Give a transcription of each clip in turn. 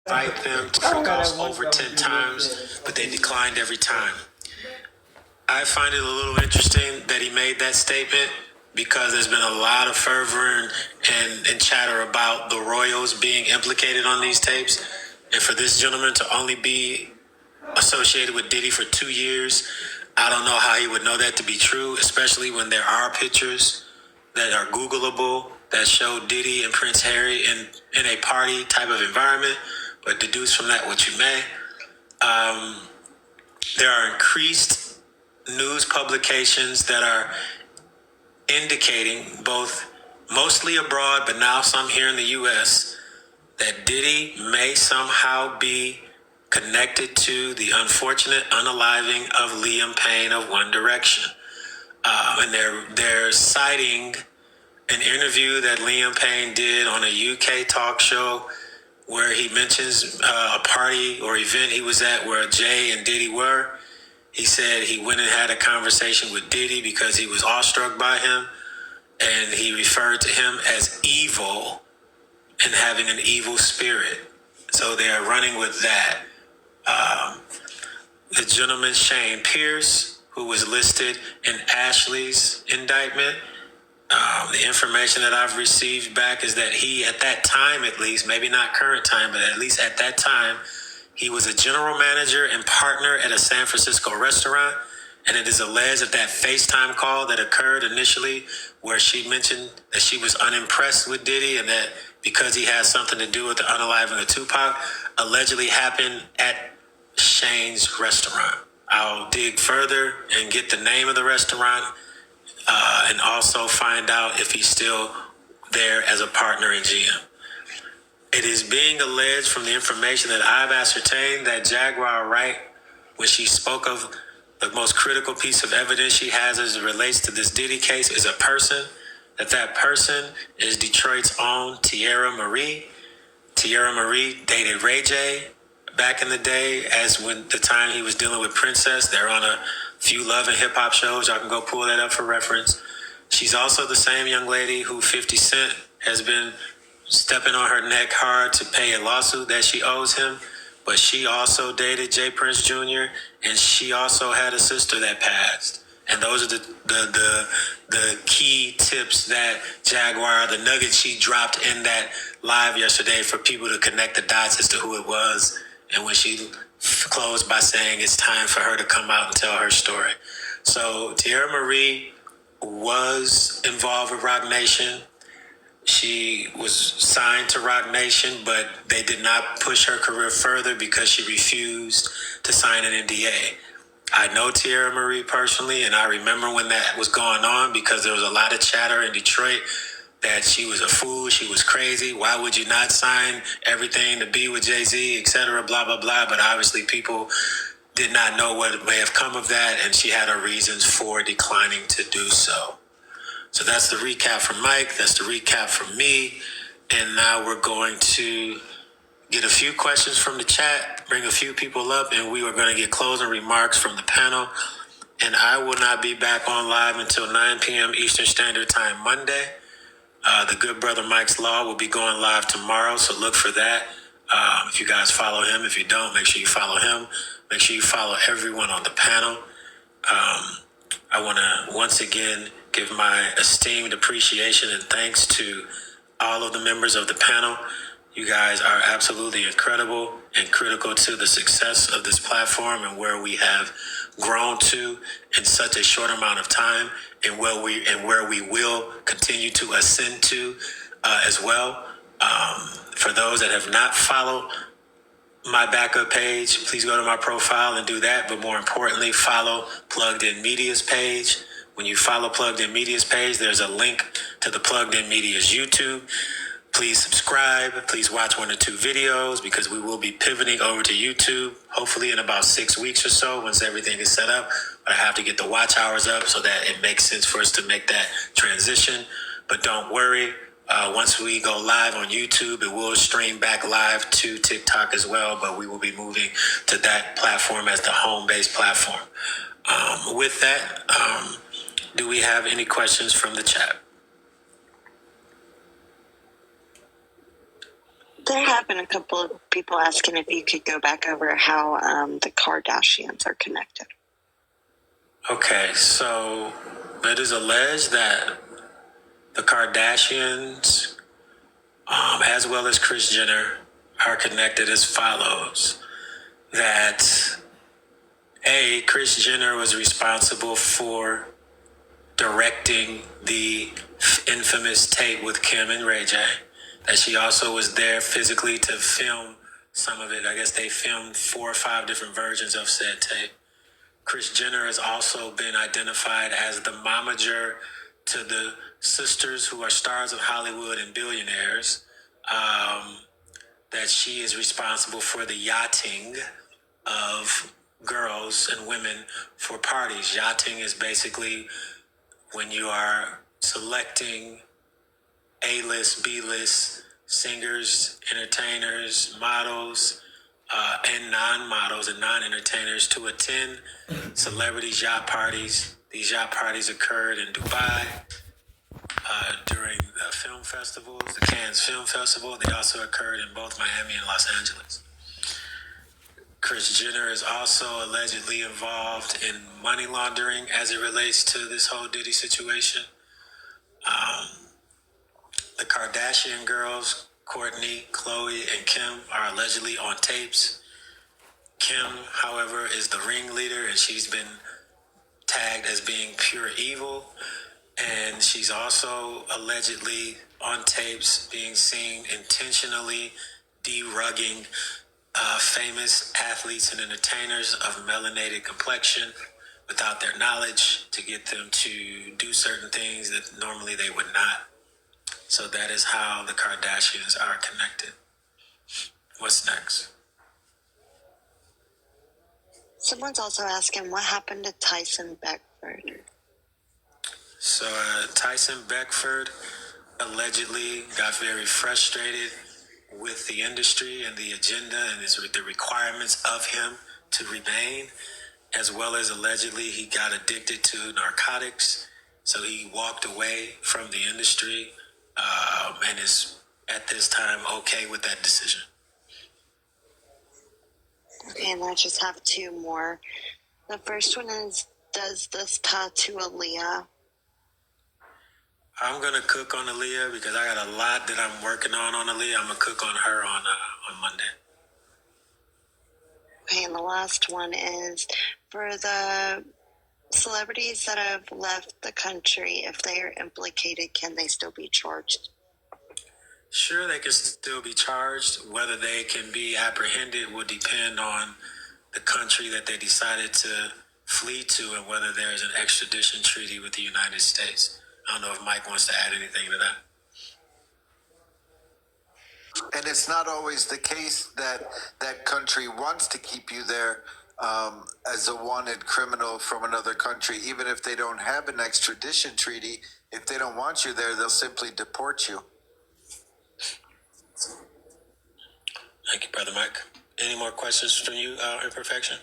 invite them to cook-offs over 10 times, but they declined every time. I find it a little interesting that he made that statement because there's been a lot of fervor and chatter about the royals being implicated on these tapes. And for this gentleman to only be associated with Diddy for 2 years, I don't know how he would know that to be true, especially when there are pictures that are Googleable that show Diddy and Prince Harry in a party type of environment. But deduce from that what you may. There are increased news publications that are indicating, both mostly abroad, but now some here in the U.S., that Diddy may somehow be connected to the unfortunate unaliving of Liam Payne of One Direction. And they're citing an interview that Liam Payne did on a UK talk show where he mentions a party or event he was at where Jay and Diddy were. He said he went and had a conversation with Diddy because he was awestruck by him, and he referred to him as evil and having an evil spirit. So they are running with that. The gentleman, Shane Pierce, who was listed in Ashley's indictment, the information that I've received back is that he, at that time at least, maybe not current time, but at least at that time, he was a general manager and partner at a San Francisco restaurant. And it is alleged that that FaceTime call that occurred initially, where she mentioned that she was unimpressed with Diddy and that because he had something to do with the unaliving of Tupac, allegedly happened at Shane's restaurant. I'll dig further and get the name of the restaurant, and also find out if he's still there as a partner in GM. It is being alleged from the information that I've ascertained that Jaguar Wright, when she spoke of the most critical piece of evidence she has as it relates to this Diddy case, is a person, that person is Detroit's own Tierra Marie. Tierra Marie dated Ray J back in the day, as when the time he was dealing with Princess. They're on a few love and hip hop shows. Y'all can go pull that up for reference. She's also the same young lady who 50 Cent has been stepping on her neck hard to pay a lawsuit that she owes him. But she also dated Jay Prince Jr., and she also had a sister that passed. And those are the key tips that Jaguar, the nugget she dropped in that live yesterday for people to connect the dots as to who it was. And when she closed by saying it's time for her to come out and tell her story. So Tierra Marie was involved with Roc Nation. She was signed to Roc Nation, but they did not push her career further because she refused to sign an NDA. I know Tierra Marie personally, and I remember when that was going on because there was a lot of chatter in Detroit that she was a fool, she was crazy. Why would you not sign everything to be with Jay-Z, etc., blah, blah, blah. But obviously people did not know what may have come of that, and she had her reasons for declining to do so. So that's the recap from Mike. That's the recap from me. And now we're going to get a few questions from the chat, bring a few people up, and we are going to get closing remarks from the panel. And I will not be back on live until 9 p.m. Eastern Standard Time Monday. The good brother Mike's Law will be going live tomorrow, so look for that. If you guys follow him, if you don't, make sure you follow him. Make sure you follow everyone on the panel. I want to once again give my esteemed appreciation and thanks to all of the members of the panel. You guys are absolutely incredible and critical to the success of this platform and where we have grown to in such a short amount of time, and where we will continue to ascend to as well. For those that have not followed my backup page, please go to my profile and do that. But more importantly, follow Plugged In Media's page. When you follow Plugged In Media's page, there's a link to the Plugged In Media's YouTube. Please subscribe. Please watch 1 or 2 videos because we will be pivoting over to YouTube, hopefully in about 6 weeks or so once everything is set up. But I have to get the watch hours up so that it makes sense for us to make that transition. But don't worry. Once we go live on YouTube, it will stream back live to TikTok as well, but we will be moving to that platform as the home-based platform. With that, do we have any questions from the chat? There have been a couple of people asking if you could go back over how the Kardashians are connected. Okay, so it is alleged that the Kardashians, as well as Kris Jenner, are connected as follows. That Kris Jenner was responsible for directing the infamous tape with Kim and Ray J. That she also was there physically to film some of it. I guess they filmed 4 or 5 different versions of said tape. Kris Jenner has also been identified as the momager to the sisters who are stars of Hollywood and billionaires. That she is responsible for the yachting of girls and women for parties. Yachting is basically when you are selecting A-list, B-list singers, entertainers, models, and non-models and non-entertainers to attend celebrity yacht parties. These yacht parties occurred in Dubai during the film festivals, the Cannes Film Festival. They also occurred in both Miami and Los Angeles. Kris Jenner is also allegedly involved in money laundering as it relates to this whole Diddy situation. The Kardashian girls, Kourtney, Khloe, and Kim, are allegedly on tapes. Kim, however, is the ringleader, and she's been tagged as being pure evil. And she's also allegedly on tapes being seen intentionally derugging famous athletes and entertainers of melanated complexion without their knowledge to get them to do certain things that normally they would not. So that is how the Kardashians are connected. What's next? Someone's also asking what happened to Tyson Beckford. So Tyson Beckford allegedly got very frustrated with the industry and the agenda and the requirements of him to remain, as well as allegedly he got addicted to narcotics. So he walked away from the industry and is at this time okay with that decision. Okay, and I just have 2 more. The first one is, does this tattoo Aaliyah? I'm gonna cook on Aaliyah because I got a lot that I'm working on Aaliyah. I'm gonna cook on her on Monday. Okay, and the last one is, for the celebrities that have left the country, if they are implicated, can they still be charged? Sure, they can still be charged. Whether they can be apprehended will depend on the country that they decided to flee to and whether there is an extradition treaty with the United States. I don't know if Mike wants to add anything to that. And it's not always the case that that country wants to keep you there as a wanted criminal from another country. Even if they don't have an extradition treaty, if they don't want you there, they'll simply deport you. Thank you, Brother Mike. Any more questions from you, Imperfection?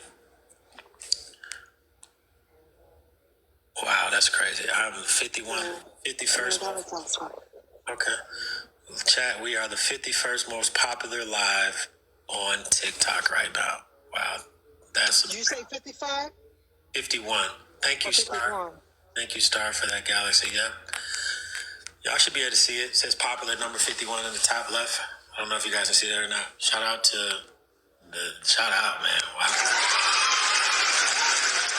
Wow, that's crazy. I'm 51st. Okay. Chat, we are the 51st most popular live on TikTok right now. Wow. Did you say 55? 51. Thank you, Star. Thank you, Star, for that galaxy. Yep. Y'all should be able to see it. It says popular number 51 in the top left. I don't know if you guys can see that or not. Shout out, man. Wow.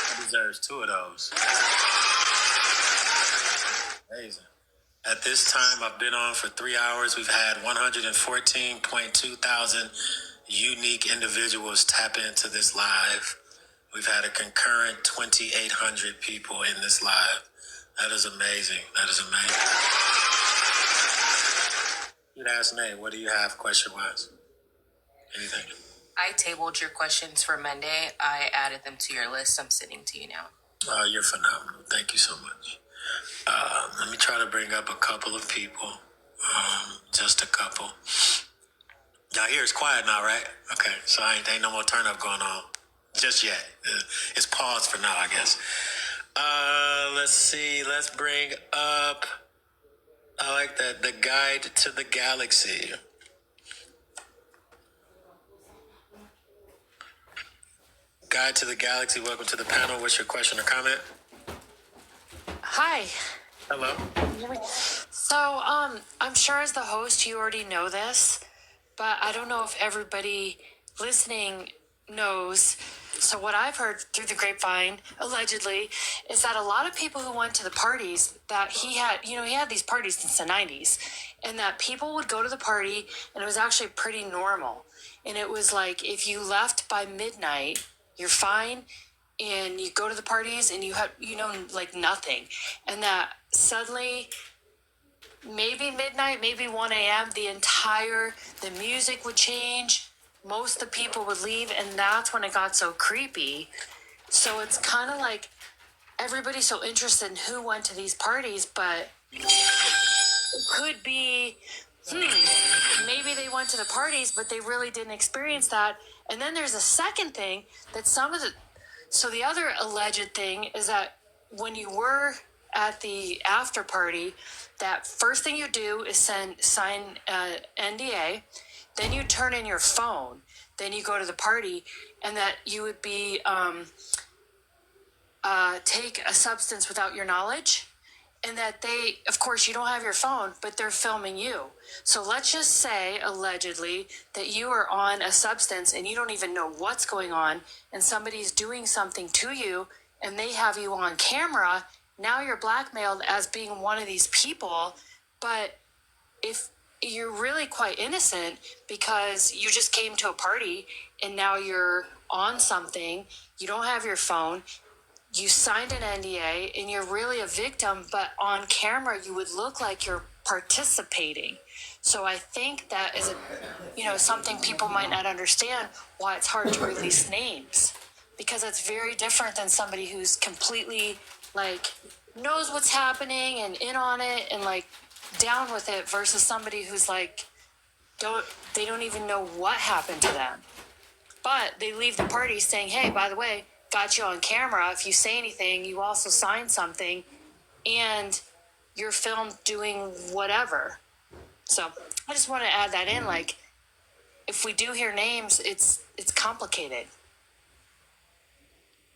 He deserves 2 of those. Amazing. At this time, I've been on for 3 hours. We've had 114.2 thousand unique individuals tap into this live. We've had a concurrent 2,800 people in this live. That is amazing. That is amazing. You'd ask Nate, what do you have question-wise? Anything? I tabled your questions for Monday. I added them to your list. I'm sending to you now. You're phenomenal. Thank you so much. Let me try to bring up a couple of people. Just a couple. Y'all hear it's quiet now, right? Okay, so ain't no more turn up going on just yet. It's paused for now, I guess. Let's see. Let's bring up, I like that, the Guide to the Galaxy. Guide to the Galaxy, welcome to the panel. What's your question or comment? Hi. Hello. So, I'm sure as the host you already know this, but I don't know if everybody listening knows. So what I've heard through the grapevine, allegedly, is that a lot of people who went to the parties that he had these parties since the 90s, and that people would go to the party and it was actually pretty normal. And it was like, if you left by midnight, you're fine, and you go to the parties and you have, like nothing. And that suddenly, maybe midnight, maybe 1 a.m., the music would change. Most of the people would leave, and that's when it got so creepy. So it's kind of like everybody's so interested in who went to these parties, but it could be, maybe they went to the parties, but they really didn't experience that. And then there's a second thing that so the other alleged thing is that when you were at the after party, that first thing you do is sign NDA, then you turn in your phone, then you go to the party, and that you would be take a substance without your knowledge, and that they, of course, you don't have your phone, but they're filming you. So let's just say, allegedly, that you are on a substance and you don't even know what's going on, and somebody's doing something to you, and they have you on camera. Now you're blackmailed as being one of these people, but if you're really quite innocent because you just came to a party and now you're on something, you don't have your phone, you signed an NDA, and you're really a victim, but on camera you would look like you're participating. So I think that is something people might not understand, why it's hard to release names, because it's very different than somebody who's completely knows what's happening and in on it and down with it, versus somebody who's they don't even know what happened to them, but they leave the party saying, hey, by the way, got you on camera. If you say anything, you also sign something, and you're filmed doing whatever. So I just want to add that in. If we do hear names, it's complicated.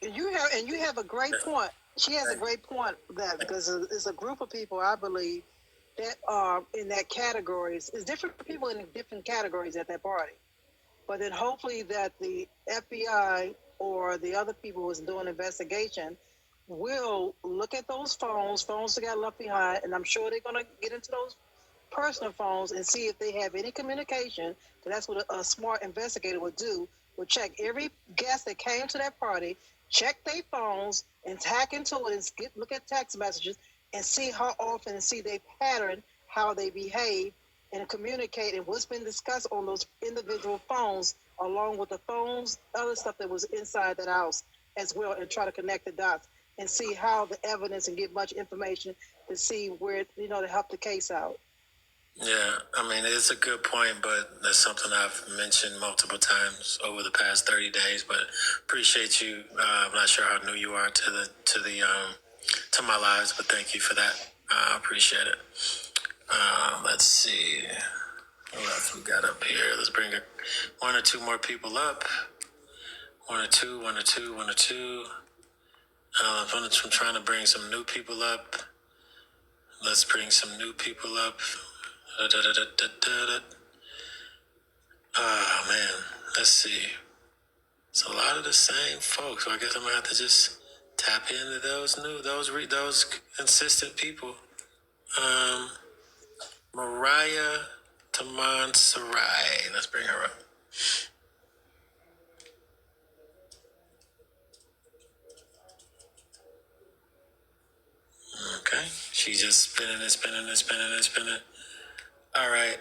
You have a great point. She has a great point, that because it's a group of people, I believe, that are in that categories. It's different people in different categories at that party. But then hopefully that the FBI or the other people who's doing investigation will look at those phones that got left behind, and I'm sure they're going to get into those personal phones and see if they have any communication. Because that's what a smart investigator would do. Would check every guest that came to that party, check their phones, and hack into it and look at text messages and see how often, and see their pattern, how they behave, and communicate, and what's been discussed on those individual phones, along with the phones, other stuff that was inside that house as well, and try to connect the dots and see how the evidence, and get much information to see where, to help the case out. Yeah, I mean, it's a good point, but that's something I've mentioned multiple times over the past 30 days, but appreciate you. I'm not sure how new you are to my lives, but thank you for that. I appreciate it. Let's see. What else we got up here? Let's bring one or two more people up. One or two. I'm trying to bring some new people up. Let's bring some new people up. Oh, man. Let's see. It's a lot of the same folks. So I guess I'm going to have to just tap into those consistent people. Mariah Taman Sarai. Let's bring her up. Okay. She's just spinning. All right.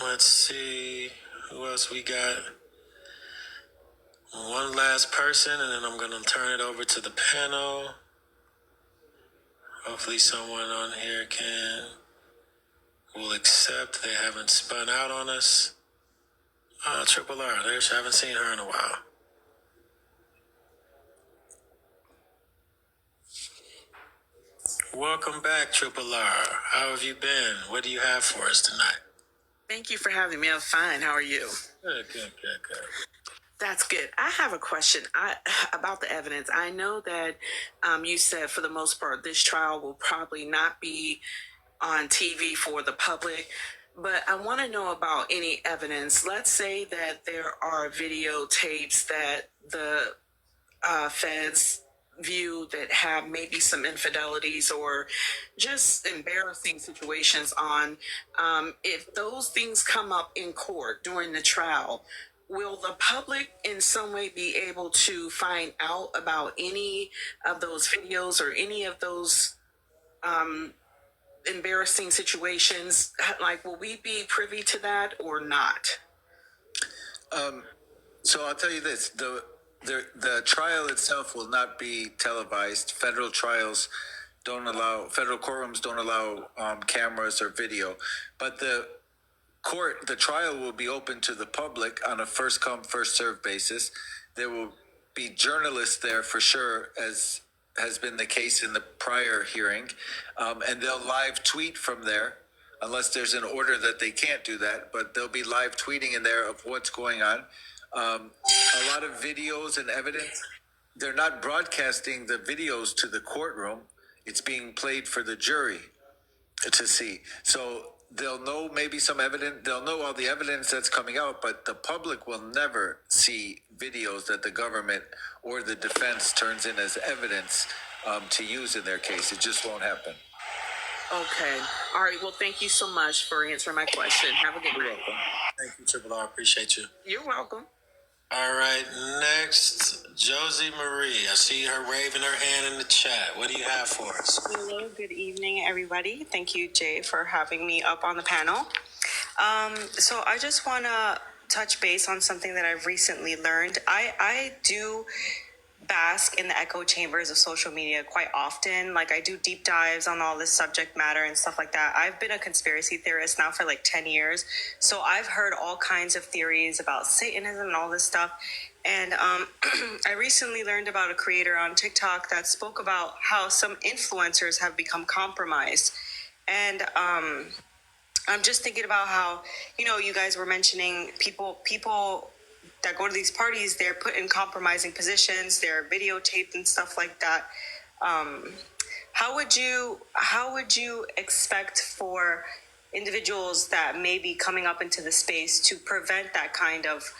Let's see who else we got. One last person, and then I'm going to turn it over to the panel. Hopefully someone on here will accept. They haven't spun out on us. Triple R. I haven't seen her in a while. Welcome back, Triple R. How have you been? What do you have for us tonight? Thank you for having me. I'm fine. How are you? Good. That's good. I have a question about the evidence. I know that you said for the most part this trial will probably not be on TV for the public, but I want to know about any evidence. Let's say that there are videotapes that the feds view that have maybe some infidelities or just embarrassing situations on. If those things come up in court during the trial, will the public in some way be able to find out about any of those videos or any of those embarrassing situations? Like, will we be privy to that or not? So I'll tell you this: the trial itself will not be televised. Federal courtrooms don't allow cameras or video, but the trial will be open to the public on a first come first served basis. There will be journalists there for sure, as has been the case in the prior hearing, and they'll live tweet from there, unless there's an order that they can't do that. But they'll be live tweeting in there of what's going on. A lot of videos and evidence. They're not broadcasting the videos to the courtroom. It's being played for the jury to see. So they'll know maybe some evidence. They'll know all the evidence that's coming out, but the public will never see videos that the government or the defense turns in as evidence to use in their case. It just won't happen. Okay. All right. Well, thank you so much for answering my question. Have a good night. Thank you, Triple R. Appreciate you. You're welcome. All right, next, Josie Marie. I see her waving her hand in the chat. What do you have for us? Hello, good evening, everybody. Thank you, Jay, for having me up on the panel. So I just want to touch base on something that I've recently learned. I do bask in the echo chambers of social media quite often. Like, I do deep dives on all this subject matter and stuff like that. I've been a conspiracy theorist now for like 10 years. So I've heard all kinds of theories about Satanism and all this stuff. And I recently learned about a creator on TikTok that spoke about how some influencers have become compromised. And I'm just thinking about how, you guys were mentioning people that go to these parties, they're put in compromising positions, they're videotaped and stuff like that. How would you expect for individuals that may be coming up into the space to prevent that kind of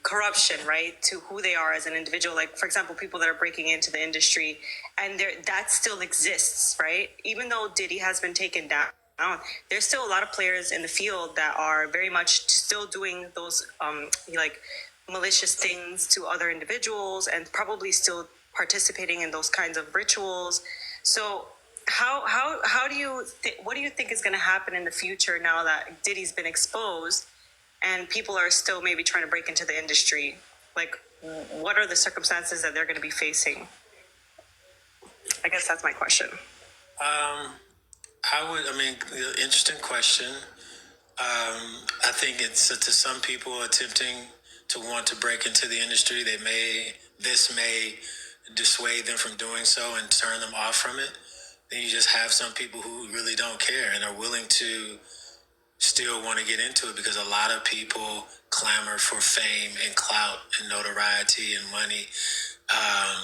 corruption, right, to who they are as an individual? Like, for example, people that are breaking into the industry, and that still exists, right? Even though Diddy has been taken down, there's still a lot of players in the field that are very much still doing those like malicious things to other individuals, and probably still participating in those kinds of rituals. So how do you what do you think is going to happen in the future now that Diddy's been exposed and people are still maybe trying to break into the industry? Like, what are the circumstances that they're going to be facing? I guess that's my question. Interesting question. I think it's to some people attempting to want to break into the industry, this may dissuade them from doing so and turn them off from it. Then you just have some people who really don't care and are willing to still want to get into it, because a lot of people clamor for fame and clout and notoriety and money,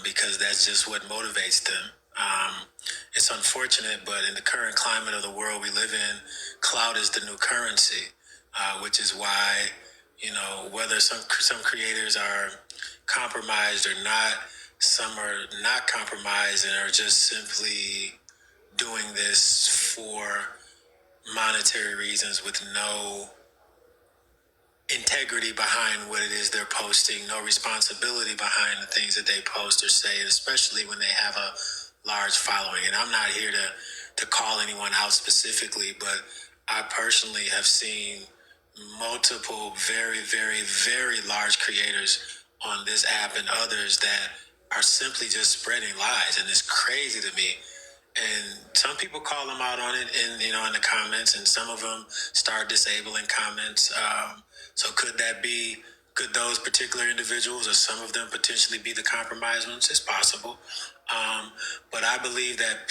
because that's just what motivates them. It's unfortunate, but in the current climate of the world we live in, clout is the new currency, which is why, whether some creators are compromised or not, some are not compromised and are just simply doing this for monetary reasons with no integrity behind what it is they're posting, no responsibility behind the things that they post or say, especially when they have a large following. And I'm not here to call anyone out specifically, but I personally have seen multiple very, very, very large creators on this app and others that are simply just spreading lies. And it's crazy to me. And some people call them out on it in the comments, and some of them start disabling comments. So could those particular individuals or some of them potentially be the compromised ones? It's possible. But I believe that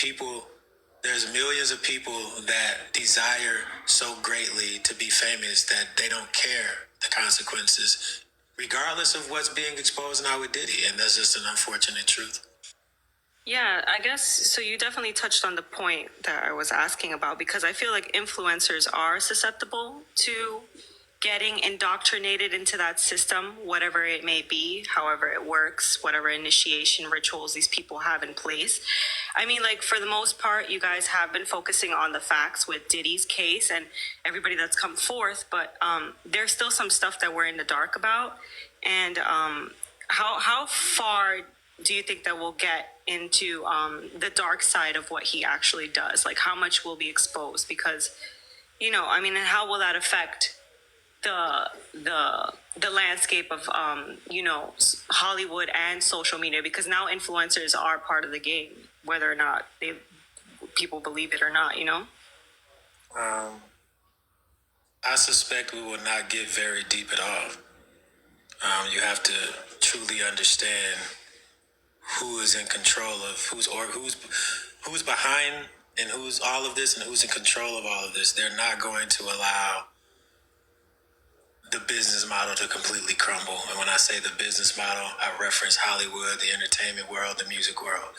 there's millions of people that desire so greatly to be famous that they don't care the consequences regardless of what's being exposed now with Diddy, and that's just an unfortunate truth. Yeah, I guess so. You definitely touched on the point that I was asking about, because I feel like influencers are susceptible to getting indoctrinated into that system, whatever it may be, however it works, whatever initiation rituals these people have in place. I mean, like, for the most part, you guys have been focusing on the facts with Diddy's case and everybody that's come forth, but there's still some stuff that we're in the dark about. And how far do you think that we'll get into the dark side of what he actually does? Like, how much will be exposed? Because, I mean, and how will that affect the landscape of Hollywood and social media? Because now influencers are part of the game, whether or not people believe it or not. I suspect we will not get very deep at all. You have to truly understand who is in control of who's behind and who's all of this and who's in control of all of this. They're not going to allow the business model to completely crumble. And when I say the business model, I reference Hollywood, the entertainment world, the music world.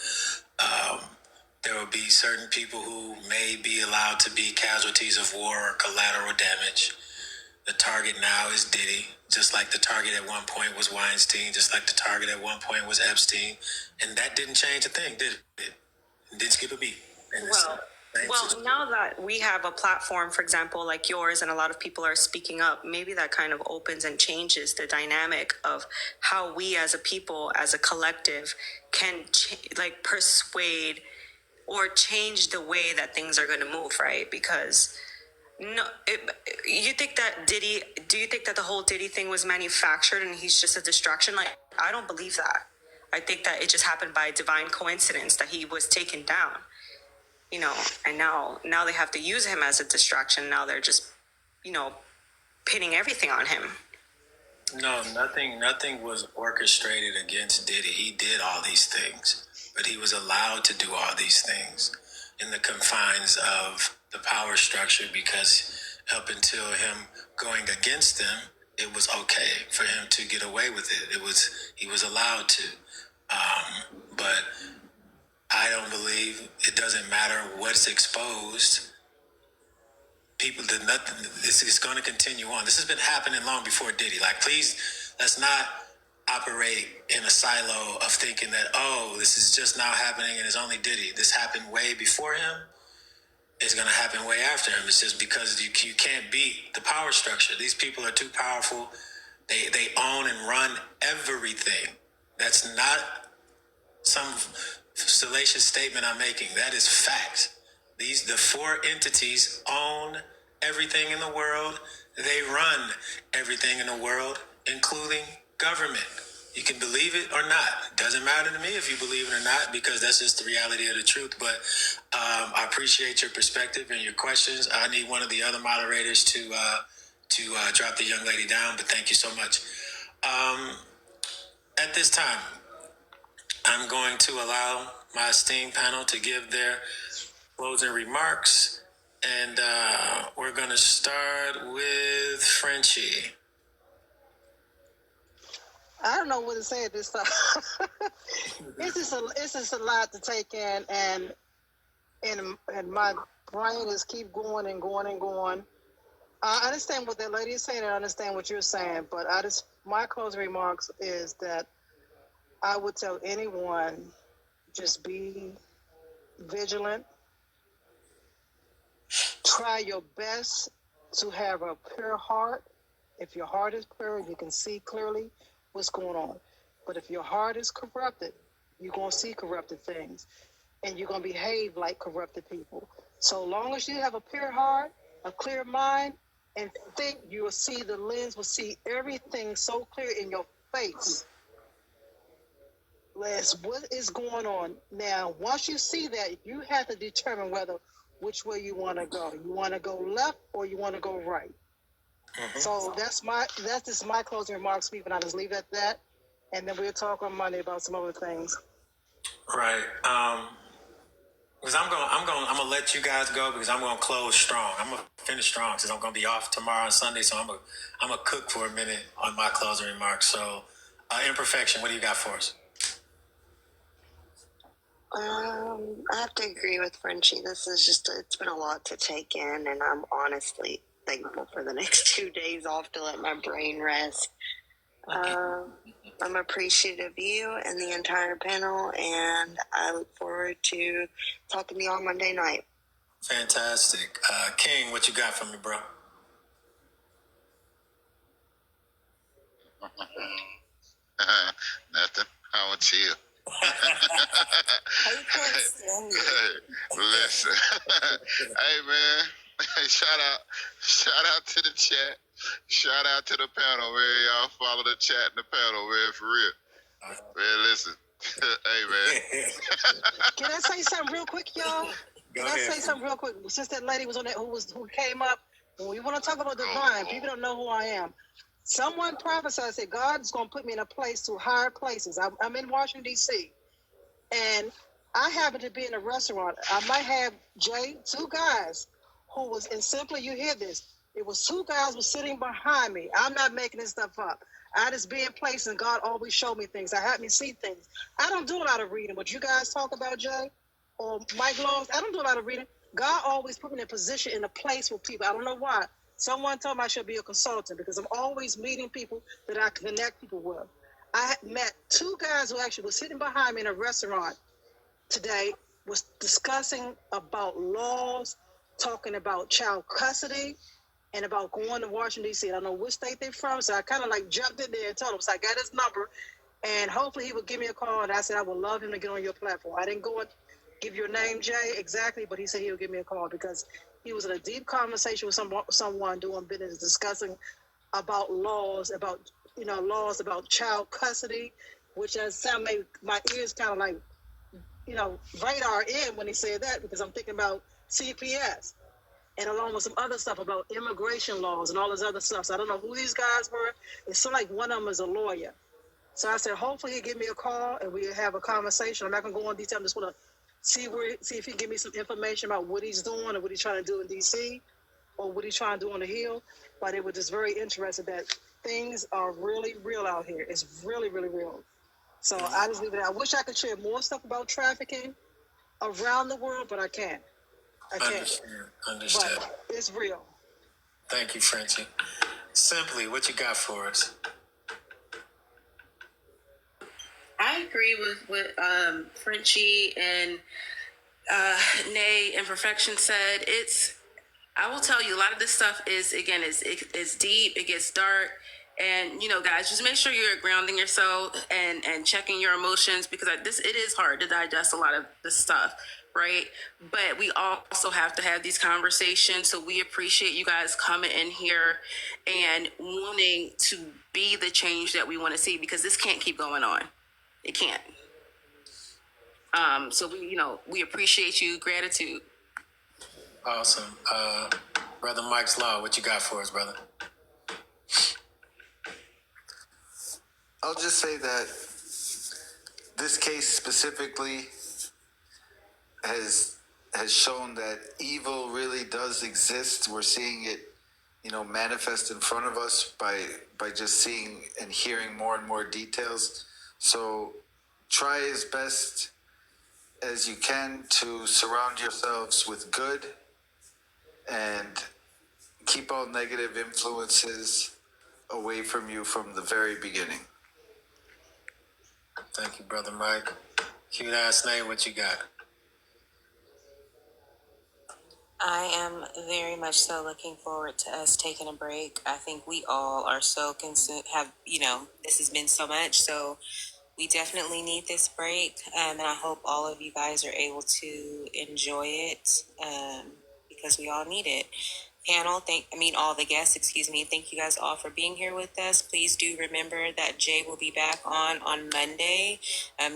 There will be certain people who may be allowed to be casualties of war or collateral damage. The target now is Diddy, just like the target at one point was Weinstein, just like the target at one point was Epstein. And that didn't change a thing, did it? It didn't skip a beat. And Well, now that we have a platform, for example, like yours, and a lot of people are speaking up, maybe that kind of opens and changes the dynamic of how we as a people, as a collective, can persuade or change the way that things are going to move, right? Because you think that do you think that the whole Diddy thing was manufactured and he's just a distraction? Like, I don't believe that. I think that it just happened by divine coincidence that he was taken down. And now they have to use him as a distraction. Now they're just, pinning everything on him. No, nothing was orchestrated against Diddy. He did all these things, but he was allowed to do all these things in the confines of the power structure, because up until him going against them, it was okay for him to get away with it. He was allowed to. But I don't believe it doesn't matter what's exposed. People did nothing. This is going to continue on. This has been happening long before Diddy. Like, please, let's not operate in a silo of thinking that, oh, this is just now happening and it's only Diddy. This happened way before him. It's going to happen way after him. It's just because you can't beat the power structure. These people are too powerful. They own and run everything. That's not some salacious statement I'm making. That is fact. The four entities own everything in the world. They run everything in the world, including government. You can believe it or not. It doesn't matter to me if you believe it or not, because that's just the reality of the truth. But I appreciate your perspective and your questions. I need one of the other moderators to drop the young lady down, but thank you so much. At this time, I'm going to allow my esteemed panel to give their closing remarks, and we're going to start with Frenchie. I don't know what to say at this time. It's just a lot to take in, and my brain just keep going and going and going. I understand what that lady is saying, and I understand what you're saying, but my closing remarks is that I would tell anyone, just be vigilant. Try your best to have a pure heart. If your heart is pure, you can see clearly what's going on. But if your heart is corrupted, you're going to see corrupted things, and you're going to behave like corrupted people. So long as you have a pure heart, a clear mind, and think, you will see the lens, will see everything so clear in your face. Les, what is going on? Now, once you see that, you have to determine which way you want to go. You want to go left or you want to go right. Mm-hmm. So that's just my closing remarks, Stephen. I'll just leave it at that, and then we'll talk on Monday about some other things. Right. Because I'm gonna let you guys go because I'm gonna close strong. I'm gonna finish strong since I'm gonna be off tomorrow and Sunday. So I'm gonna cook for a minute on my closing remarks. So, imperfection, what do you got for us? I have to agree with Frenchie. This is it's been a lot to take in, and I'm honestly thankful for the next 2 days off to let my brain rest. I'm appreciative of you and the entire panel, and I look forward to talking to you on Monday night. Fantastic. King, what you got for me, bro? Nothing. I want chill. Listen. Hey man. Shout out to the chat. Shout out to the panel, man. Y'all follow the chat and the panel, man, for real. Man, listen. Hey man. Can I say something real quick, y'all? Can I say something real quick? Since that lady was on that, who came up, when we want to talk about divine, people don't know who I am. Someone prophesied, said God's going to put me in a place to higher places. I'm in Washington, D.C., and I happen to be in a restaurant. I might have, Jay, two guys who was, and simply you hear this, it was two guys were sitting behind me. I'm not making this stuff up. I just be in place, and God always showed me things. I had me see things. I don't do a lot of reading. What you guys talk about, Jay, or Mike Laws, I don't do a lot of reading. God always put me in a position, in a place with people. I don't know why. Someone told me I should be a consultant because I'm always meeting people that I connect people with. I met two guys who actually were sitting behind me in a restaurant today, was discussing about laws, talking about child custody, and about going to Washington, D.C. I don't know which state they're from, so I kind of like jumped in there and told him. So I got his number, and hopefully he would give me a call, and I said I would love him to get on your platform. I didn't go and give your name, Jay, exactly, but he said he would give me a call because he was in a deep conversation with someone doing business, discussing about laws, laws about child custody, which has sound made my ears kind of like, radar in when he said that, because I'm thinking about CPS and along with some other stuff about immigration laws and all this other stuff. So I don't know who these guys were. It seemed like one of them is a lawyer. So I said, hopefully he'll give me a call and we have a conversation. I'm not going to go on detail. I'm just going to see if he can give me some information about what he's doing or what he's trying to do in D.C. or what he's trying to do on the Hill. But it was just very interesting that things are really real out here. It's really, really real. So I just leave it out. I wish I could share more stuff about trafficking around the world, but I can't. Understand. But it's real. Thank you, Frenchie. Simply, what you got for us? I agree with what Frenchie and Nay Imperfection said. I will tell you, a lot of this stuff is, again, it's deep, it gets dark. And, guys, just make sure you're grounding yourself and checking your emotions, because it is hard to digest a lot of this stuff, right? But we also have to have these conversations. So we appreciate you guys coming in here and wanting to be the change that we want to see, because this can't keep going on. It can't. So we appreciate you. Gratitude. Awesome. Brother Mike's Law, what you got for us, brother? I'll just say that this case specifically has shown that evil really does exist. We're seeing it, manifest in front of us by just seeing and hearing more and more details. So try as best as you can to surround yourselves with good and keep all negative influences away from you from the very beginning. Thank you, Brother Mike. Cute ass name, what you got? I am very much so looking forward to us taking a break. I think we all are so consumed, this has been so much. So we definitely need this break. And I hope all of you guys are able to enjoy it because we all need it. Panel, all the guests, thank you guys all for being here with us. Please do remember that Jay will be back on Monday.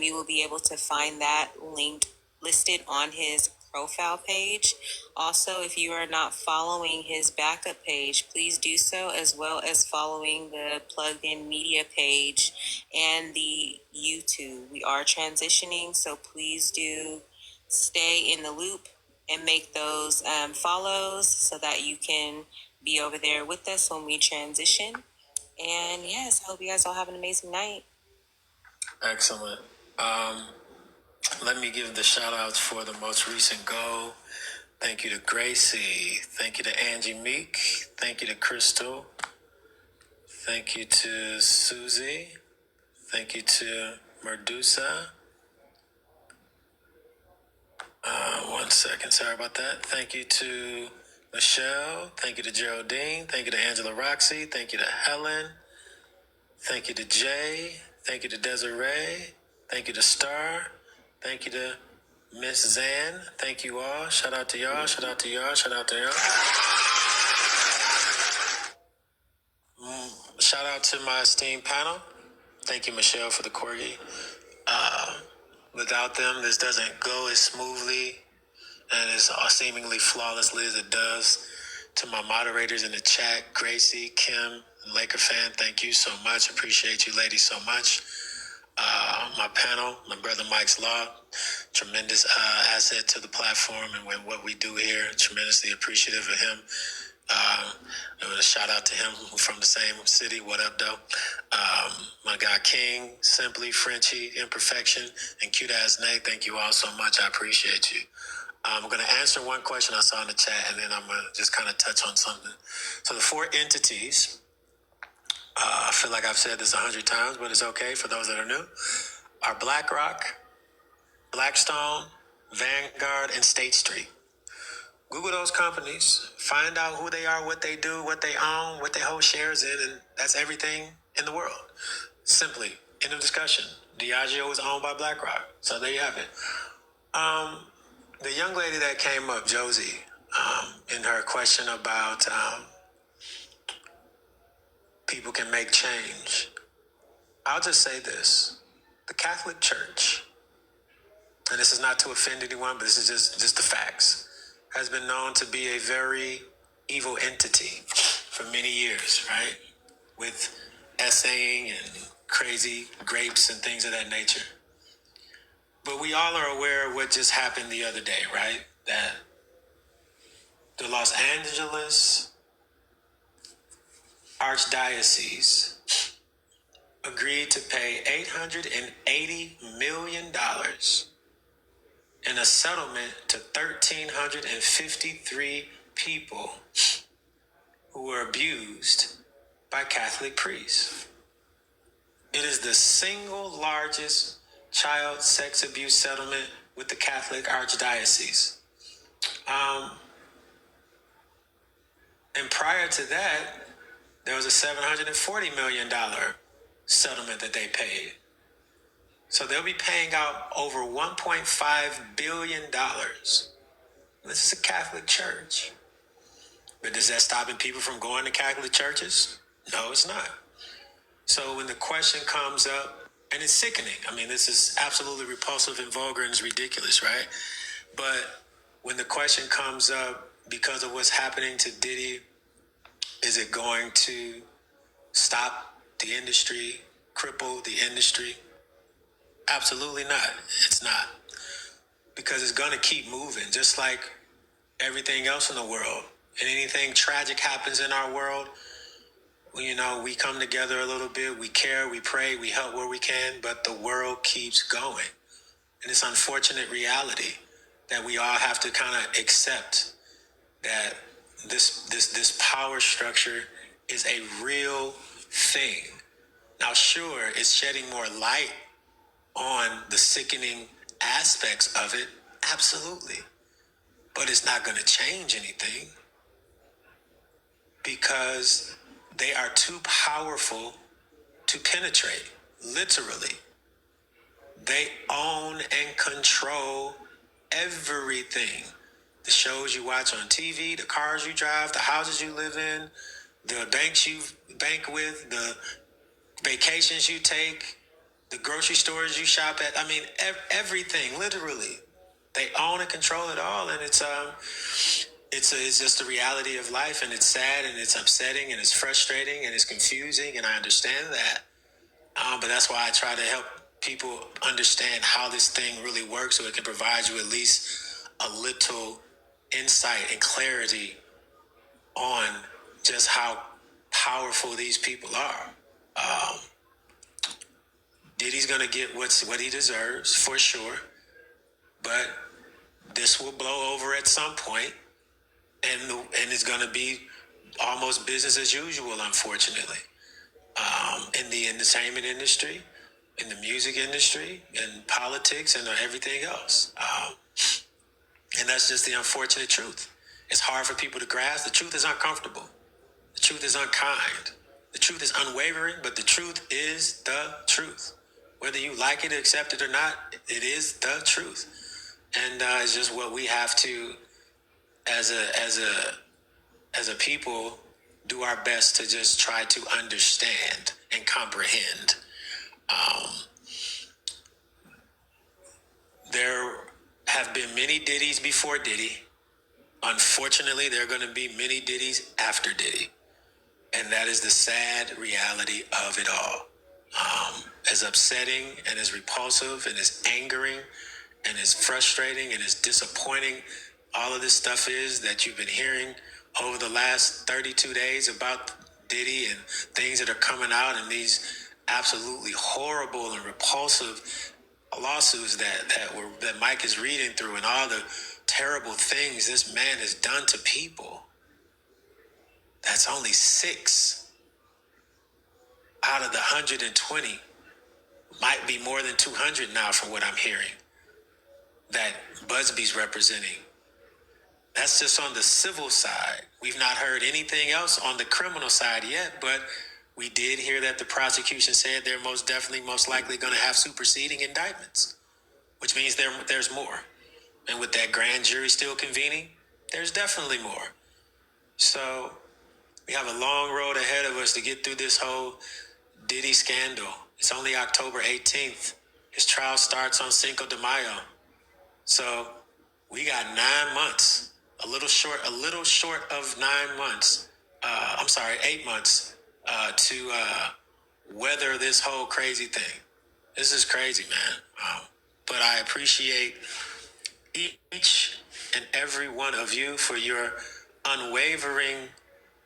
You will be able to find that linked, listed on his profile page. Also, if you are not following his backup page, please do so, as well as following the Plugged In Media page and the YouTube. We are transitioning, so please do stay in the loop and make those follows so that you can be over there with us when we transition. And yes, I hope you guys all have an amazing night. Excellent. Let me give the shout outs for the most recent goal. Thank you to Gracie. Thank you to Angie Meek. Thank you to Crystal. Thank you to Susie. Thank you to Merdusa. 1 second, sorry about that. Thank you to Michelle. Thank you to Geraldine. Thank you to Angela Roxy. Thank you to Helen. Thank you to Jay. Thank you to Desiree. Thank you to Star. Thank you to Miss Zan. Thank you all. Shout out to y'all. Shout out to y'all. Shout out to y'all. Shout out to my esteemed panel. Thank you, Michelle, for the corgi. Without them, this doesn't go as smoothly and as seemingly flawlessly as it does. To my moderators in the chat, Gracie, Kim, and Laker fan, thank you so much. Appreciate you ladies so much. My panel, my brother Mike's Law, tremendous asset to the platform and what we do here. Tremendously appreciative of him. A shout out to him from the same city. What up, though? My guy King, Simply, Frenchie, Imperfection, and Cute Ass Nate. Thank you all so much. I appreciate you. I'm going to answer one question I saw in the chat, and then I'm going to just kind of touch on something. So the 4 entities, I feel like I've said this 100 times, but it's okay for those that are new, are BlackRock, Blackstone, Vanguard, and State Street. Google those companies, find out who they are, what they do, what they own, what they hold shares in, and that's everything in the world. Simply, end of discussion. Diageo is owned by BlackRock. So there you have it. The young lady that came up, Josie, in her question about people can make change, I'll just say this. The Catholic Church, and this is not to offend anyone, but this is just the facts, has been known to be a very evil entity for many years, right? With essaying and crazy grapes and things of that nature. But we all are aware of what just happened the other day, right? That the Los Angeles Archdiocese agreed to pay $880 million in a settlement to 1,353 people who were abused by Catholic priests. It is the single largest child sex abuse settlement with the Catholic Archdiocese. And prior to that, there was a $740 million settlement that they paid. So they'll be paying out over $1.5 billion. This is a Catholic church. But is that stopping people from going to Catholic churches? No, it's not. So when the question comes up, and it's sickening. I mean, this is absolutely repulsive and vulgar and it's ridiculous, right? But when the question comes up, because of what's happening to Diddy, is it going to stop the industry, cripple the industry? Absolutely not. It's not. Because it's going to keep moving, just like everything else in the world. And anything tragic happens in our world, we come together a little bit, we care, we pray, we help where we can, but the world keeps going. And it's unfortunate reality that we all have to kind of accept that this power structure is a real thing. Now, sure, it's shedding more light on the sickening aspects of it, absolutely. But it's not going to change anything because they are too powerful to penetrate, literally. They own and control everything. The shows you watch on TV, the cars you drive, the houses you live in, the banks you bank with, the vacations you take, the grocery stores you shop at. I mean, everything, literally. They own and control it all, and it's just the reality of life, and it's sad, and it's upsetting, and it's frustrating, and it's confusing, and I understand that. But that's why I try to help people understand how this thing really works, so it can provide you at least a little insight and clarity on just how powerful these people are. Diddy's gonna get what he deserves for sure, but this will blow over at some point, and it's gonna be almost business as usual, unfortunately, in the entertainment industry, in the music industry, in politics, and everything else. And that's just the unfortunate truth. It's hard for people to grasp. The truth is uncomfortable. The truth is unkind. The truth is unwavering, but the truth is the truth. Whether you like it, accept it or not, it is the truth. And it's just what we have to, as a people, do our best to just try to understand and comprehend. There have been many Diddies before Diddy. Unfortunately, there are going to be many Diddies after Diddy. And that is the sad reality of it all. As upsetting and as repulsive and as angering and as frustrating and as disappointing all of this stuff is that you've been hearing over the last 32 days about Diddy and things that are coming out and these absolutely horrible and repulsive lawsuits that Mike is reading through and all the terrible things this man has done to people. That's only 6 out of the 120. Might be more than 200 now from what I'm hearing that Busby's representing. That's just on the civil side. We've not heard anything else on the criminal side yet, but we did hear that the prosecution said they're most likely going to have superseding indictments, which means there's more. And with that grand jury still convening, there's definitely more. So we have a long road ahead of us to get through this whole Diddy scandal. It's only October 18th. His trial starts on Cinco de Mayo. So we got 9 months, a little short of 9 months. 8 months to weather this whole crazy thing. This is crazy, man. But I appreciate each and every one of you for your unwavering,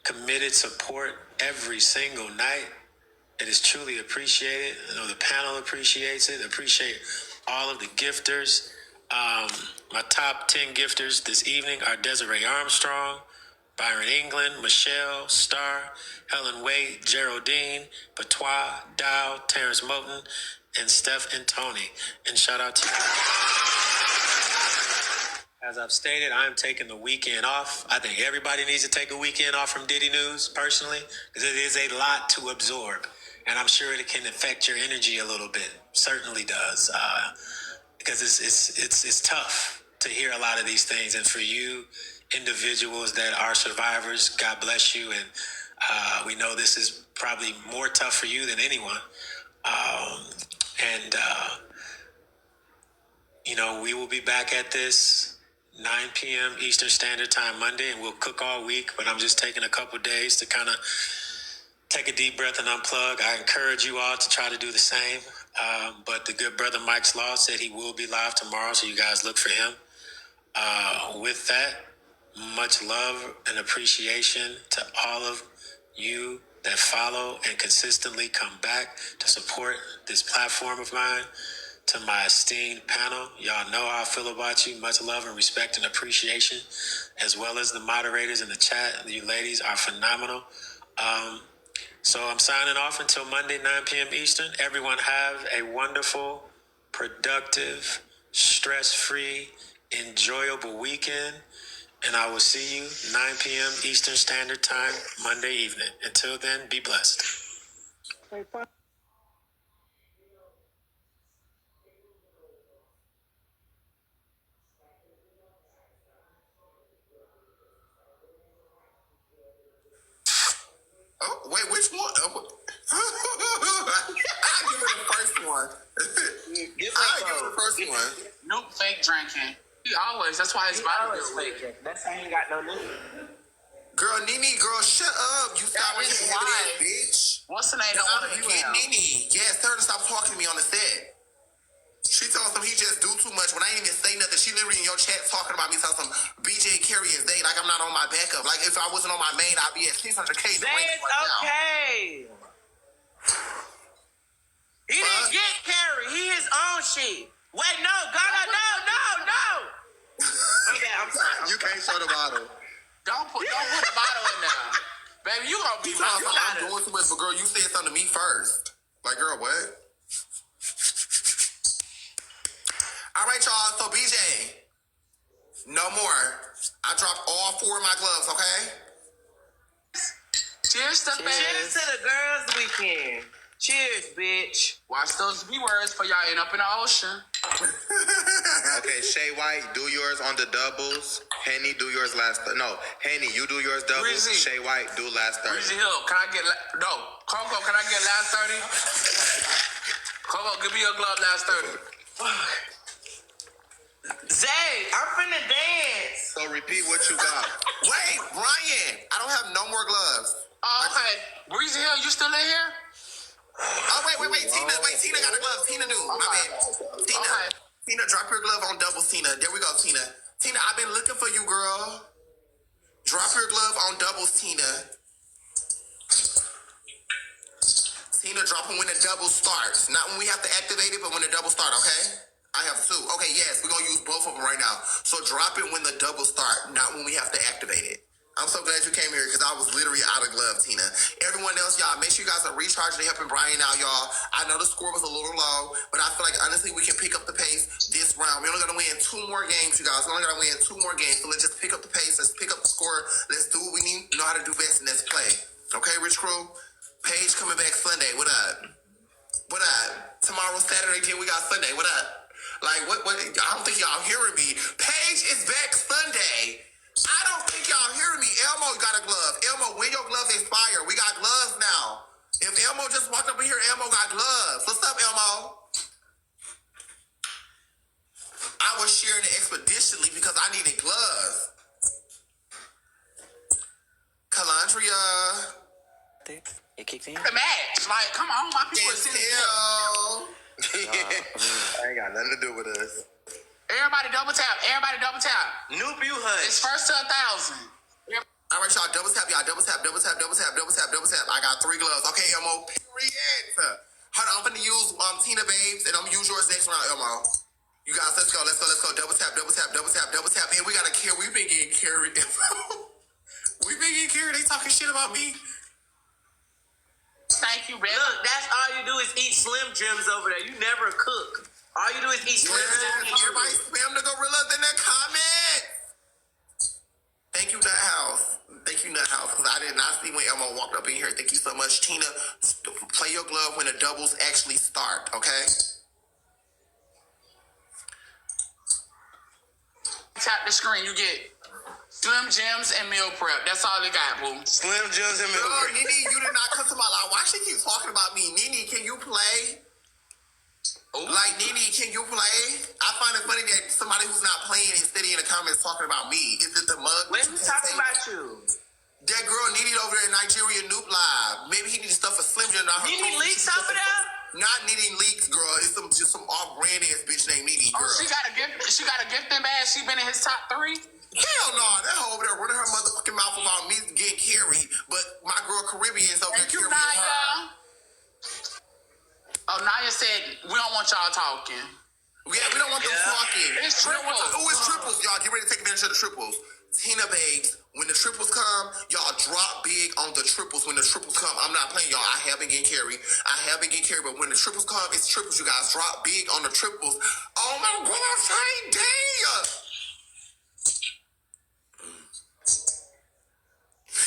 committed support every single night. It is truly appreciated. I know the panel appreciates it. Appreciate all of the gifters. My top 10 gifters this evening are Desiree Armstrong, Byron England, Michelle, Starr, Helen Waite, Geraldine, Patois, Dow, Terrence Moten, and Steph and Tony. And shout out to you. As I've stated, I'm taking the weekend off. I think everybody needs to take a weekend off from Diddy News, personally, because it is a lot to absorb. And I'm sure it can affect your energy a little bit. Certainly does. Because it's tough to hear a lot of these things. And for you individuals that are survivors, God bless you. And we know this is probably more tough for you than anyone. We will be back at this 9 p.m. Eastern Standard Time Monday, and we'll cook all week. But I'm just taking a couple days to kind of take a deep breath and unplug. I encourage you all to try to do the same. But the good brother Mike's Law said he will be live tomorrow, so you guys look for him. With that, much love and appreciation to all of you that follow and consistently come back to support this platform of mine. To my esteemed panel, y'all know how I feel about you. Much love and respect and appreciation, as well as the moderators in the chat. You ladies are phenomenal. So I'm signing off until Monday, 9 p.m. Eastern. Everyone have a wonderful, productive, stress-free, enjoyable weekend. And I will see you 9 p.m. Eastern Standard Time, Monday evening. Until then, be blessed. Oh, wait, which one? I'll give her the first one. I'll give her the first one. Nope, fake drinking. He always, that's why his body feels fake drinking. That's how he got no new. Girl, Nene, girl, shut up. You stop That is being why. bitch. What's the name? Don't want to Get Nene. Yes, tell her to stop talking to me on the set. say nothing. She literally in your chat talking about me, talking some BJ Carey is they like I'm not on my backup. Like if I wasn't on my main, I'd be at 600K. Zay is okay. He didn't get Carey. He his own shit. Wait, no, no. I'm sorry. You can't show the bottle. Don't put the bottle in there. Baby, you gonna be I'm doing too much, but girl, you said something to me first. Like, girl, what? All right, y'all. So, BJ, no more. I dropped all 4 of my gloves, okay? Cheers to Cheers to the girls' weekend. Cheers, bitch. Watch those B words for y'all end up in the ocean. Okay, Shay White, do yours on the doubles. Henny, do yours last. No, Henny, you do yours doubles. Breezy. Shay White, do last 30. Breezy Hill, can I get no? Coco, can I get last 30? Coco, give me your glove last 30. Zay, I'm finna dance. So repeat what you got. Wait, Brian, I don't have no more gloves. Oh, okay. Breezy Hill, you still in here? Oh, wait. Tina got a glove. Tina do. My bad. Tina, drop your glove on doubles, Tina. There we go, Tina. Tina, I've been looking for you, girl. Drop your glove on doubles, Tina. Tina, drop them when the double starts. Not when we have to activate it, but when the double start, okay? I have 2. Okay, yes, we're going to use both of them right now. So drop it when the double start, not when we have to activate it. I'm so glad you came here because I was literally out of glove, Tina. Everyone else, y'all, make sure you guys are recharging and helping Brian out, y'all. I know the score was a little low, but I feel like, honestly, we can pick up the pace this round. We're only going to win 2 more games, you guys. We're only going to win 2 more games. So let's just pick up the pace. Let's pick up the score. Let's do what we need to know how to do best, and let's play. Okay, Rich Crew? Paige coming back Sunday. What up? What up? Tomorrow, Saturday, then we got Sunday. What up? Like, what? I don't think y'all hearing me. Paige is back Sunday. I don't think y'all hearing me. Elmo got a glove. Elmo, when your gloves expire, we got gloves now. If Elmo just walked up in here, Elmo got gloves. What's up, Elmo? I was sharing it expeditionally because I needed gloves. Calandria. It kicked in. The match, like, come on, my people are sitting here. I ain't got nothing to do with us. Everybody double tap. Noob, you hush. It's first to 1,000. All right, y'all, double tap. I got 3 gloves. Okay, Elmo, period. Hold on, I'm gonna use Tina Babes, and I'm gonna use yours next round, Elmo. You guys, let's go. Double tap. And we gotta carry. We've been getting carried. We've been getting carried. They talking shit about me. Thank you, Red. Look, that's all you do is eat Slim Jims over there. You never cook. All you do is eat Slim Jims. Everybody spam the gorillas in the comments. Thank you, Nut House. Because I did not see when Elmo walked up in here. Thank you so much, Tina. Play your glove when the doubles actually start, okay? Tap the screen, you get Slim Jims and meal prep. That's all they got, boo. Slim Jims and milk. Girl, Nene, you did not come to my life. Why she keep talking about me? Nene, can you play? Ooh. Like, Nene, can you play? I find it funny that somebody who's not playing is sitting in the comments talking about me. Is it the mug? When we talking about you? That girl Nene over there in Nigeria Noob Live. Maybe he needs stuff for Slim Jim. Nene leaks over there? Not needing leaks, girl. It's just some off-brand ass bitch named Nene, girl. Oh, she got a gift in bag. She been in his top 3. Hell no, that hoe over there running her motherfucking mouth about me getting carried, but my girl Caribbean is over there Thank you, carrying her. Naya. Oh, Naya said we don't want y'all talking. Yeah, we don't want them talking. It's triples. It's triples, y'all. Get ready to take advantage of the triples. Tina Babes, when the triples come, y'all drop big on the triples. When the triples come, I'm not playing, y'all. I have been getting carried, but when the triples come, it's triples, you guys. Drop big on the triples. Oh my God, same day.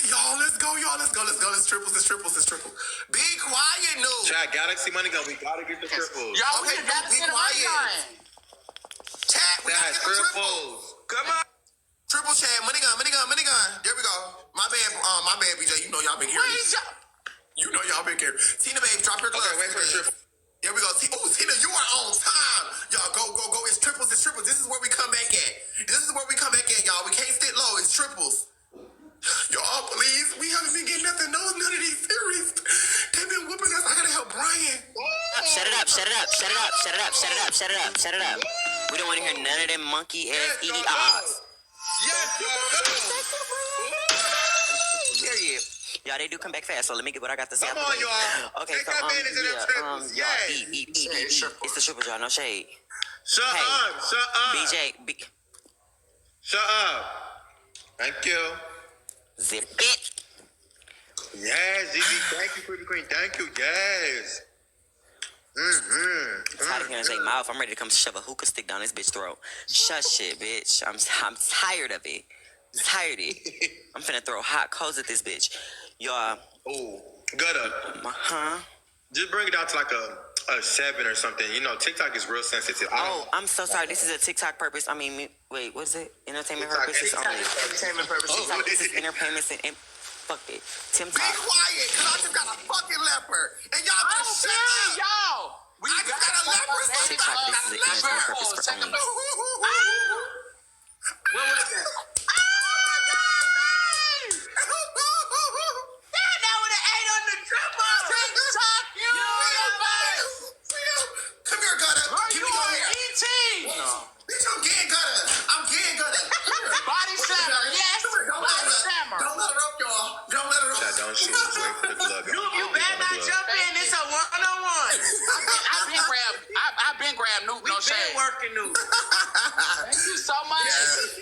Y'all, let's go. It's triples. Be quiet, no. Chat, Galaxy Money Gun, we gotta get the triples. Y'all, Okay, we got to be get a money quiet. line. Chat, we gotta Guys, get the triples. triples. Come on. Triple chat, money gun. There we go. My bad, BJ. You know y'all been here. You know y'all been here. Tina Babe, drop your gloves. Okay, wait for the triple. There we go. Oh, Tina, you are on time. Y'all, go. It's triples. This is where we come back at. Y'all. We can't sit low. It's triples. Y'all, please. We haven't been getting nothing. None of these series. They've been whooping us. I gotta help Brian. Set it up. We don't want to hear none of them monkey ass Yes, y'all EDRs. go. Yes, y'all go. Period. Y'all, they do come back fast, so let me get what I got to say. Come on, y'all. Okay, Take so, advantage of them strippers. y'all, Yes. eat. It's the strippers, y'all, no shade. Shut Hey. up. Shut up. BJ, Shut up. Thank you. zip it. Yes, Gigi. Thank you, Pretty Queen. Thank you. Yes. I'm tired of hearing Jay mouth. I'm ready to come shove a hookah stick down this bitch throat. Shut shit, bitch. I'm tired of it. Tired of it. I'm finna throw hot coals at this bitch. Y'all. Oh, gutter. Just bring it down to like a 7 or something. You know, TikTok is real sensitive. I'm so sorry. This is a TikTok purpose. I mean, wait, what is it? Entertainment purposes only. Entertainment purposes. TikTok, this is entertainment and fuck it. Tim Be Talk. quiet, cause I just got a fucking leopard, and y'all I'm just shut serious, up. y'all. We I just got a leopard. TikTok, this is an entertainment purpose for Second only. What was that? That would have ate on the triple. TikTok, you Come here, Gutter. Give me your hair. ET. Bitch, I'm getting Gutter. I'm getting Gutter. Body slammer, yes. Don't let Body her slammer. Don't let her up, y'all. Don't let her up. That don't shoot. Wait for the glove. You better not jump in. It's a one-on-one. I've been grabbed Nuke, no Been shade. working new. Thank you so much. Yes.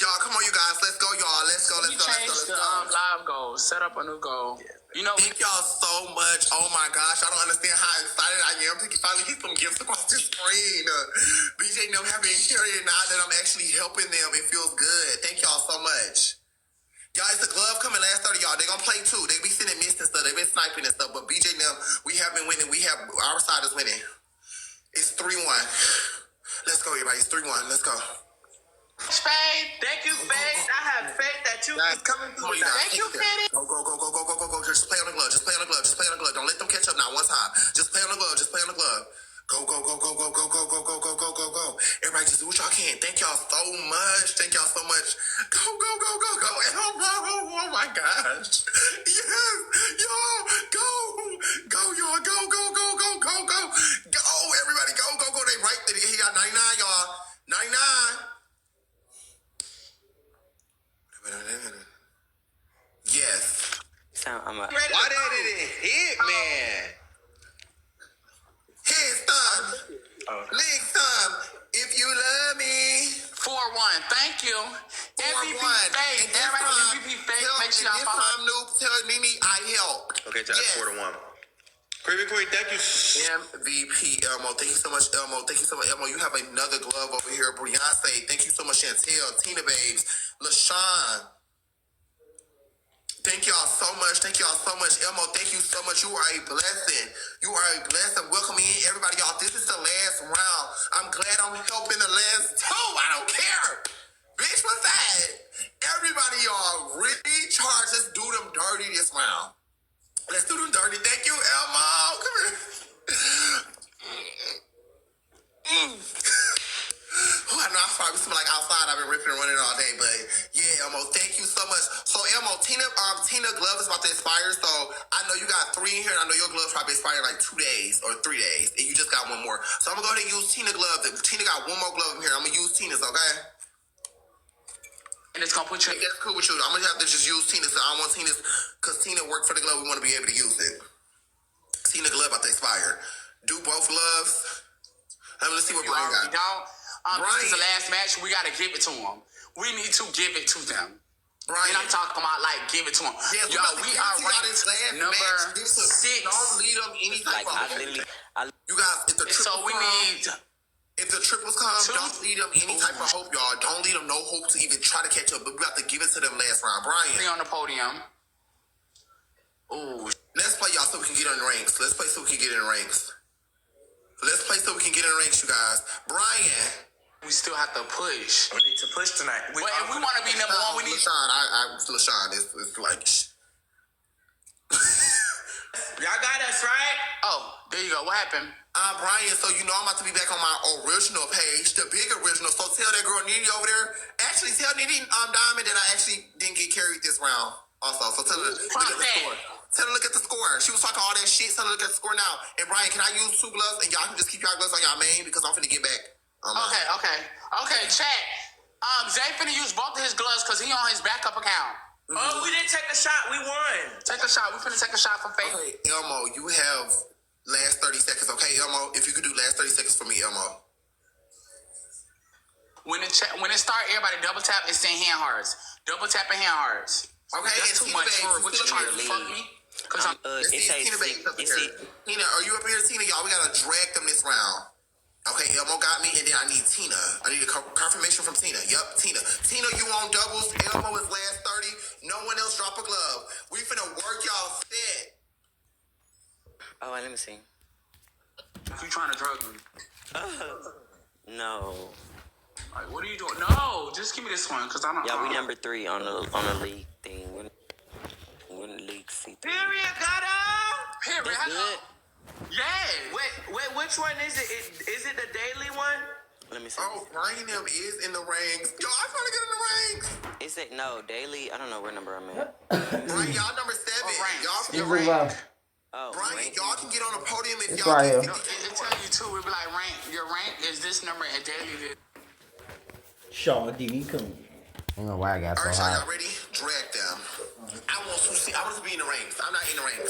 Y'all, come on, you guys. Let's go, y'all. Let's go. We changed the live goal. Set up a new goal. You know, Thank y'all so much. Oh my gosh, I don't understand how excited I am to finally get some gifts across the screen. BJ and them have been carrying now that I'm actually helping them. It feels good. Thank y'all so much. Y'all, it's a glove coming last 30, y'all. They gonna play too. They be sending missed and stuff. They been sniping and stuff. But BJ and them, we have been winning. Our side is winning. It's 3-1. Let's go, everybody. It's 3-1. Let's go. Spade. Thank you, Spade. I have faith that you is coming through. Thank you, Kenny. Go. Just play on the glove. Just play on the glove. Just play on the glove. Don't let them catch up now. One time. Just play on the glove. Just play on the glove. Go. Everybody just do what y'all can. Thank y'all so much. Go. Oh my gosh. Yes. Y'all. Go. Go, y'all. Go. Go. Everybody go. They right there. He got 99, y'all. 99. Yes. Why did it hit, man? His thumb. Leg thumb. If you love me. 4-1. Thank you. MVP 4-1. fake. Everybody MVP fake. Make sure y'all follow. Noob, tell Nene I help. Okay, that's 4-1. Creepy Queen, thank you. MVP Elmo. Thank you so much, Elmo. Elmo. You have another glove over here. Beyonce. Thank you so much, Chantel. Tina Babes. LaShawn. Thank y'all so much. Elmo, thank you so much. You are a blessing. Welcome in, everybody, y'all. This is the last round. I'm glad I'm helping the last two. I don't care. Bitch, what's that? Everybody, y'all, recharge. Let's do them dirty this round. Let's do them dirty. Thank you, Elmo. Come here. I know I probably smell like outside. I've been ripping and running all day, but yeah, Elmo, thank you so much. So Elmo, Tina glove is about to expire. So I know you got 3 in here, and I know your glove probably expired in like 2 days or 3 days, and you just got one more. So I'm gonna go ahead and use Tina glove. Tina got one more glove in here. I'm gonna use Tina's, okay? And it's gonna put you. That's cool with you. I'm gonna have to just use Tina's. So I want Tina's because Tina worked for the glove. We want to be able to use it. Tina glove about to expire. Do both gloves. Let's see what Brian got. This is the last match. We gotta give it to him. We need to give it to them. Brian, and I'm talking about like give it to him. Yes, Yo, we are ranked number 6. Don't lead them any type of. You guys, if the triples if the triples come, don't lead them any type of hope, y'all. Don't lead them no hope to even try to catch up. But we got to give it to them last round, Brian. Be on the podium. Ooh, let's play, y'all, so we can get in ranks. You guys. Brian. We still have to push. We need to push tonight. But if we want to be number 1, we need. LaShawn is like. Y'all got us, right? Oh, there you go. What happened? Brian, so you know I'm about to be back on my original page, the big original. So tell that girl Nene over there. Actually, tell Nene Diamond that I actually didn't get carried this round. Also, so tell her look at the score. Tell her look at the score. She was talking all that shit. Tell her look at the score now. And Brian, can I use 2 gloves and y'all can just keep y'all gloves on y'all main because I'm finna get back Okay, chat. Zay finna use both of his gloves because he on his backup account. Oh, we didn't take a shot. We won. Take a shot. We finna take a shot for faith. Okay, Elmo, you have last 30 seconds. Okay, Elmo, if you could do last 30 seconds for me, Elmo. When it start, everybody double tap and send hand hearts. Double tap and hand hearts. Okay, that's too much for what you trying to fuck me. Cause I'm. Tina, are you up here, Tina? Y'all, we gotta drag them this round. Okay, Elmo got me, and then I need Tina. I need a confirmation from Tina. Yup, Tina. Tina, you on doubles. Elmo is last 30. No one else drop a glove. We finna work y'all set. Oh, let me see. You trying to drug me? No. Like, what are you doing? No, just give me this one, cause I don't. Yeah, we number 3 on the league thing. When the league C3. Period, got him. Period. That's good. Yeah. Wait, which one is it? Is it the daily one? Let me see. Oh, Brian them is in the rings. Yo, I trying to get in the rings. Is it no daily? I don't know what number I'm at. Brian, y'all number 7. Y'all can get Easy left. Oh, Brian, rank. y'all can get on the podium if It's y'all right get here. 50. It tell you too. It be like rank. Your rank is this number at daily. Shaw Diddy Coon. I don't know why I got so Alright, high. y'all ready? Drag them. I want to be in the rings. I'm not in the rings.